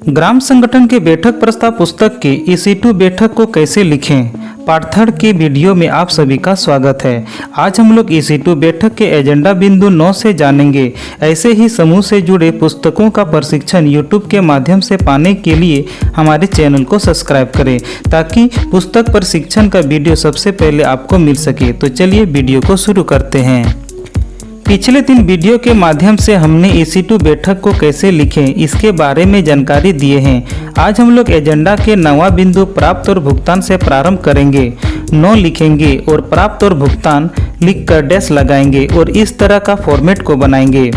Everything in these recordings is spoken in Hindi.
ग्राम संगठन के बैठक प्रस्ताव पुस्तक के EC2 बैठक को कैसे लिखें, पार्ट 3 के वीडियो में आप सभी का स्वागत है। आज हम लोग EC2 बैठक के एजेंडा बिंदु 9 से जानेंगे। ऐसे ही समूह से जुड़े पुस्तकों का प्रशिक्षण YouTube के माध्यम से पाने के लिए हमारे चैनल को सब्सक्राइब करें ताकि पुस्तक प्रशिक्षण का वीडियो सबसे पहले आपको मिल सके। तो चलिए वीडियो को शुरू करते हैं। पिछले 3 वीडियो के माध्यम से हमने EC2 बैठक को कैसे लिखें इसके बारे में जानकारी दिए हैं। आज हम लोग एजेंडा के 9वां बिंदु प्राप्त और भुगतान से प्रारंभ करेंगे। 9 लिखेंगे और प्राप्त और भुगतान लिखकर डैश लगाएंगे और इस तरह का फॉर्मेट को बनाएंगे।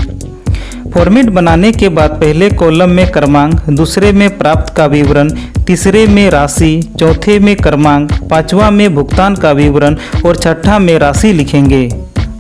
फॉर्मेट बनाने के बाद पहले कॉलम में क्रमांक, दूसरे में प्राप्त का विवरण, तीसरे में राशि, चौथे में क्रमांक, 5वां में भुगतान का विवरण और 6ठा में राशि लिखेंगे।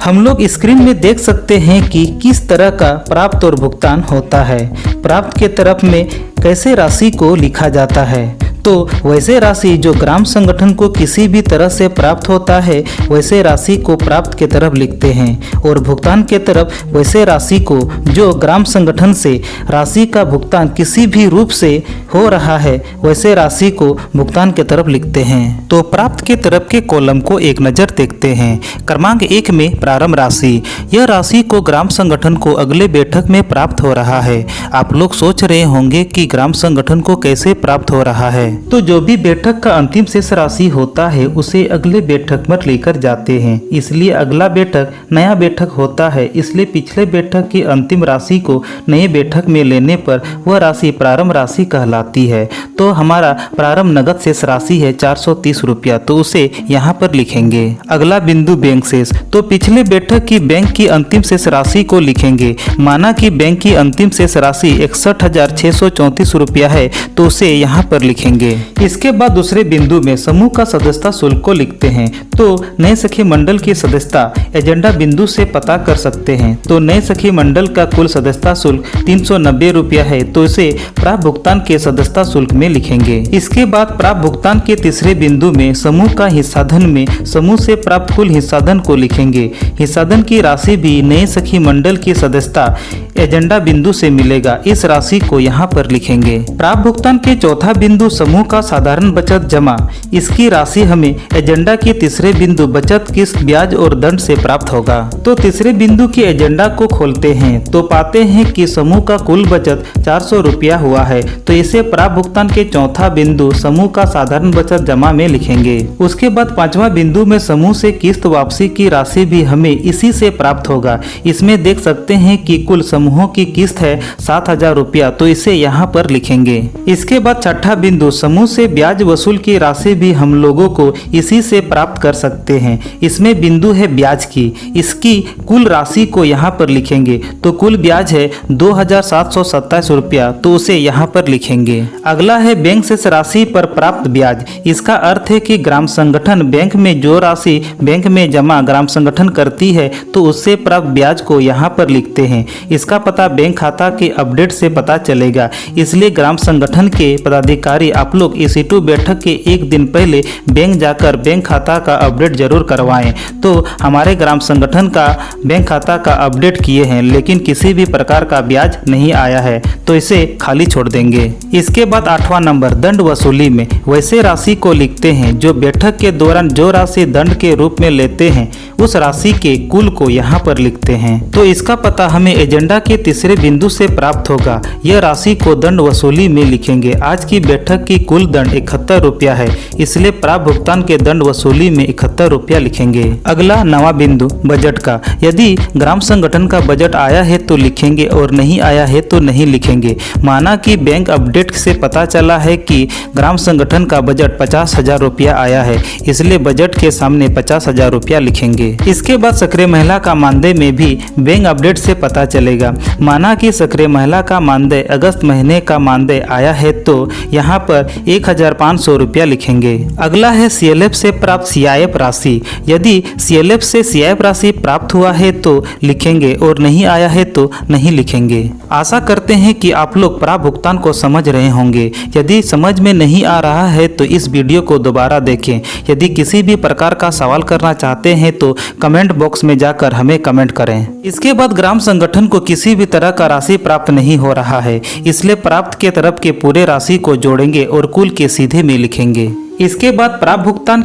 हम लोग स्क्रीन में देख सकते हैं कि किस तरह का प्राप्त और भुगतान होता है। प्राप्त के तरफ में कैसे राशि को लिखा जाता है, तो वैसे राशि जो ग्राम संगठन को किसी भी तरह से प्राप्त होता है वैसे राशि को प्राप्त के तरफ लिखते हैं और भुगतान के तरफ वैसे राशि को जो ग्राम संगठन से राशि का भुगतान किसी भी रूप से हो रहा है वैसे राशि को भुगतान के तरफ लिखते हैं। तो प्राप्त के तरफ के कॉलम को एक नज़र देखते हैं। क्रमांक 1 में प्रारंभ राशि, यह राशि को ग्राम संगठन को अगले बैठक में प्राप्त हो रहा है। आप लोग सोच रहे होंगे कि ग्राम संगठन को कैसे प्राप्त हो रहा है, तो जो भी बैठक का अंतिम शेष राशि होता है उसे अगले बैठक में लेकर जाते हैं, इसलिए अगला बैठक नया बैठक होता है। इसलिए पिछले बैठक की अंतिम राशि को नए बैठक में लेने पर वह राशि प्रारंभ राशि कहलाती है। तो हमारा प्रारंभ नगद शेष राशि है 430 रुपया, तो उसे यहाँ पर लिखेंगे। अगला बिंदु बैंक शेष, तो पिछले बैठक की बैंक की अंतिम शेष राशि को लिखेंगे। माना कि बैंक की अंतिम शेष राशि 61,634 रुपया है, तो उसे यहाँ पर लिखेंगे। इसके बाद दूसरे बिंदु में समूह का सदस्यता शुल्क को लिखते हैं। तो नए सखी मंडल की सदस्यता एजेंडा बिंदु से पता कर सकते हैं। तो नए सखी मंडल का कुल सदस्यता शुल्क 390 रुपया है, तो इसे प्राप्त भुगतान के सदस्यता शुल्क में लिखेंगे। इसके बाद प्राप्त भुगतान के तीसरे बिंदु में समूह का हिस्साधन में समूह से प्राप्त कुल हिस्साधन को लिखेंगे। हिस्साधन की राशि भी नए सखी मंडल की सदस्यता एजेंडा बिंदु से मिलेगा, इस राशि को यहाँ पर लिखेंगे। प्राप्त भुगतान के चौथा बिंदु समूह का साधारण बचत जमा, इसकी राशि हमें एजेंडा के तीसरे बिंदु बचत किस्त ब्याज और दंड से प्राप्त होगा। तो तीसरे बिंदु के एजेंडा को खोलते हैं तो पाते हैं कि समूह का कुल बचत 400 रुपया हुआ है, तो इसे प्राप्त भुगतान के चौथा बिंदु समूह का साधारण बचत जमा में लिखेंगे। उसके बाद 5वां बिंदु में समूह से किस्त वापसी की राशि भी हमें इसी से प्राप्त होगा। इसमें देख सकते हैं कि कुल समूहों की किस्त है 7,000 रुपया, तो इसे यहाँ पर लिखेंगे। इसके बाद 6ठा बिंदु समूह से ब्याज वसूल की राशि भी हम लोगों को इसी से प्राप्त कर सकते हैं। इसमें बिंदु है ब्याज की, इसकी कुल राशि को यहाँ पर लिखेंगे। तो कुल ब्याज है 2,727 रुपया, तो उसे यहाँ पर लिखेंगे। अगला है बैंक शेष राशि पर प्राप्त ब्याज। इसका अर्थ है कि ग्राम संगठन बैंक में जो राशि बैंक में जमा ग्राम संगठन करती है तो उससे प्राप्त ब्याज को यहाँ पर लिखते हैं। इसका पता बैंक खाता के अपडेट से पता चलेगा, इसलिए ग्राम संगठन के पदाधिकारी आप लोग EC2 बैठक के एक दिन पहले बैंक जाकर बैंक खाता का अपडेट जरूर करवाएं। तो हमारे ग्राम संगठन का बैंक खाता का अपडेट किए हैं लेकिन किसी भी प्रकार का ब्याज नहीं आया है, तो इसे खाली छोड़ देंगे। इसके बाद 8वां नंबर दंड वसूली में वैसे राशि को लिखते हैं जो बैठक के दौरान जो राशि दंड के रूप में लेते हैं उस राशि के कुल को यहाँ पर लिखते हैं। तो इसका पता हमें एजेंडा के तीसरे बिंदु से प्राप्त होगा। यह राशि को दंड वसूली में लिखेंगे। आज की बैठक की कुल दंड 71 रुपया है, इसलिए प्राप्त भुगतान के दंड वसूली में 71 रुपया लिखेंगे। अगला 9वां बिंदु बजट का, यदि ग्राम संगठन का बजट आया है तो लिखेंगे और नहीं आया है तो नहीं लिखेंगे। माना कि बैंक अपडेट से पता चला है कि ग्राम संगठन का बजट 50,000 रुपया आया है, इसलिए बजट के सामने 50,000 रुपया लिखेंगे। इसके बाद सक्रिय महिला का मानदेय में भी बैंक अपडेट से पता चलेगा। माना कि सक्रिय महिला का मानदेय अगस्त महीने का मानदेय आया है तो यहाँ पर 1,500 रुपया लिखेंगे। अगला है CLF से प्राप्त CIF राशि। यदि CLF से CIF राशि प्राप्त हुआ है तो लिखेंगे और नहीं आया है तो नहीं लिखेंगे। आशा करते हैं कि आप लोग प्राप्त भुगतान को समझ रहे होंगे। यदि समझ में नहीं आ रहा है तो इस वीडियो को दोबारा देखें। यदि किसी भी प्रकार का सवाल करना चाहते हैं तो कमेंट बॉक्स में जाकर हमें कमेंट करें। इसके बाद ग्राम संगठन को किसी किसी भी तरह का राशि प्राप्त नहीं हो रहा है, इसलिए प्राप्त के तरफ के पूरे राशि को जोड़ेंगे और कुल के सीधे में लिखेंगे। इसके बाद प्राप्त भुगतान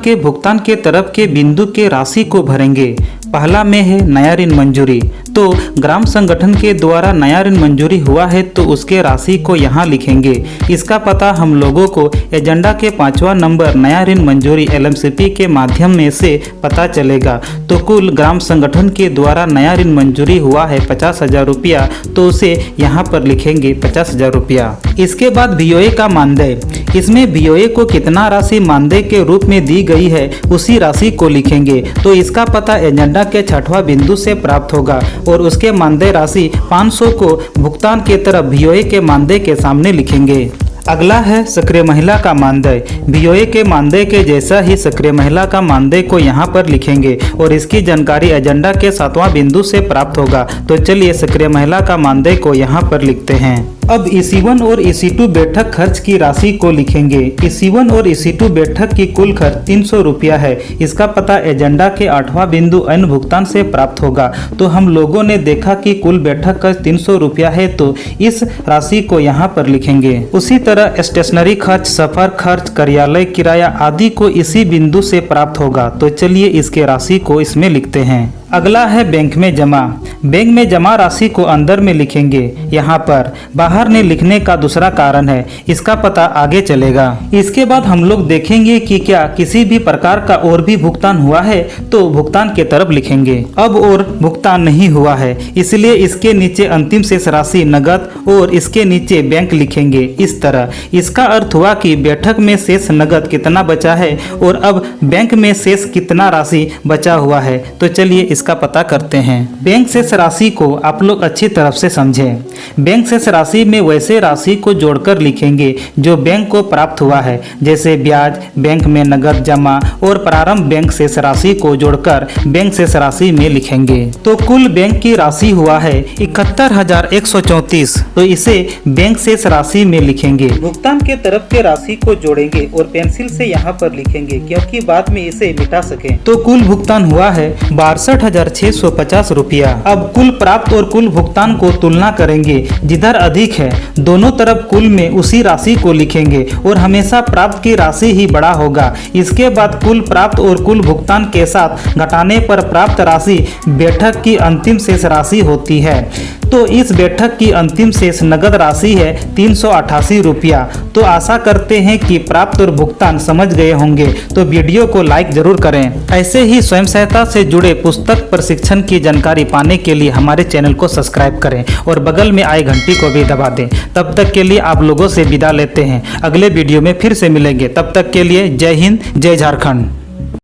के तरफ के बिंदु के राशि को भरेंगे। पहला में है नया ऋण मंजूरी, तो ग्राम संगठन के द्वारा नया ऋण मंजूरी हुआ है तो उसके राशि को यहाँ लिखेंगे। इसका पता हम लोगों को एजेंडा के 5वां नंबर नया ऋण मंजूरी LMCP के माध्यम में से पता चलेगा। तो कुल ग्राम संगठन के द्वारा नया ऋण मंजूरी हुआ है 50,000 रुपया, तो उसे यहाँ पर लिखेंगे 50,000 रुपया। इसके बाद BOA का मानदेय, इसमें BOA को कितना राशि मानदेय के रूप में दी गई है उसी राशि को लिखेंगे। तो इसका पता एजेंडा के 6वां बिंदु से प्राप्त होगा और उसके मानदेय राशि 500 को भुगतान के तरफ BOA के मानदेय के सामने लिखेंगे। अगला है सक्रिय महिला का मानदेय। BOA के मानदेय के जैसा ही सक्रिय महिला का मानदेय को यहाँ पर लिखेंगे और इसकी जानकारी एजेंडा के 7वां बिंदु से प्राप्त होगा। तो चलिए सक्रिय महिला का मानदेय को यहाँ पर लिखते हैं। अब EC1 और EC2 बैठक खर्च की राशि को लिखेंगे। EC1 और EC2 बैठक की कुल खर्च 300 रुपया है। इसका पता एजेंडा के 8वां बिंदु अन्य भुगतान से प्राप्त होगा। तो हम लोगों ने देखा कि कुल बैठक खर्च 300 रुपया है, तो इस राशि को यहाँ पर लिखेंगे। उसी तरह स्टेशनरी खर्च, सफर खर्च, कार्यालय किराया आदि को इसी बिंदु से प्राप्त होगा। तो चलिए इसके राशि को इसमें लिखते हैं। अगला है बैंक में जमा। बैंक में जमा राशि को अंदर में लिखेंगे। यहाँ पर बाहर ने लिखने का दूसरा कारण है, इसका पता आगे चलेगा। इसके बाद हम लोग देखेंगे कि क्या किसी भी प्रकार का और भी भुगतान हुआ है, तो भुगतान के तरफ लिखेंगे। अब और भुगतान नहीं हुआ है, इसलिए इसके नीचे अंतिम शेष राशि नगद और इसके नीचे बैंक लिखेंगे इस तरह। इसका अर्थ हुआ कि बैठक में शेष नगद कितना बचा है और अब बैंक में शेष कितना राशि बचा हुआ है। तो चलिए इसका पता करते हैं। बैंक शेष राशि को आप लोग अच्छी तरफ से समझें। बैंक शेष राशि में वैसे राशि को जोड़कर लिखेंगे जो बैंक को प्राप्त हुआ है, जैसे ब्याज, बैंक में नगद जमा और प्रारंभ बैंक शेष राशि को जोड़कर बैंक शेष राशि में लिखेंगे। तो कुल बैंक की राशि हुआ है 71,134, तो इसे बैंक शेष राशि में लिखेंगे। भुगतान के तरफ के राशि को जोड़ेंगे और पेंसिल से यहाँ पर लिखेंगे क्योंकि बाद में इसे मिटा सके। तो कुल भुगतान हुआ है 62,650 रुपया। अब कुल प्राप्त और कुल भुगतान को तुलना करेंगे। जिधर अधिक है दोनों तरफ कुल में उसी राशि को लिखेंगे और हमेशा प्राप्त की राशि ही बड़ा होगा। इसके बाद कुल प्राप्त और कुल भुगतान के साथ घटाने पर प्राप्त राशि बैठक की अंतिम शेष राशि होती है। तो इस बैठक की अंतिम शेष नगद राशि है 388 रुपया। तो आशा करते हैं कि प्राप्त और भुगतान समझ गए होंगे। तो वीडियो को लाइक जरूर करें। ऐसे ही स्वयं सहायता से जुड़े पुस्तक प्रशिक्षण की जानकारी पाने के लिए हमारे चैनल को सब्सक्राइब करें और बगल में आई घंटी को भी दबा दें। तब तक के लिए आप लोगों से विदा लेते हैं। अगले वीडियो में फिर से मिलेंगे। तब तक के लिए जय हिंद, जय झारखंड।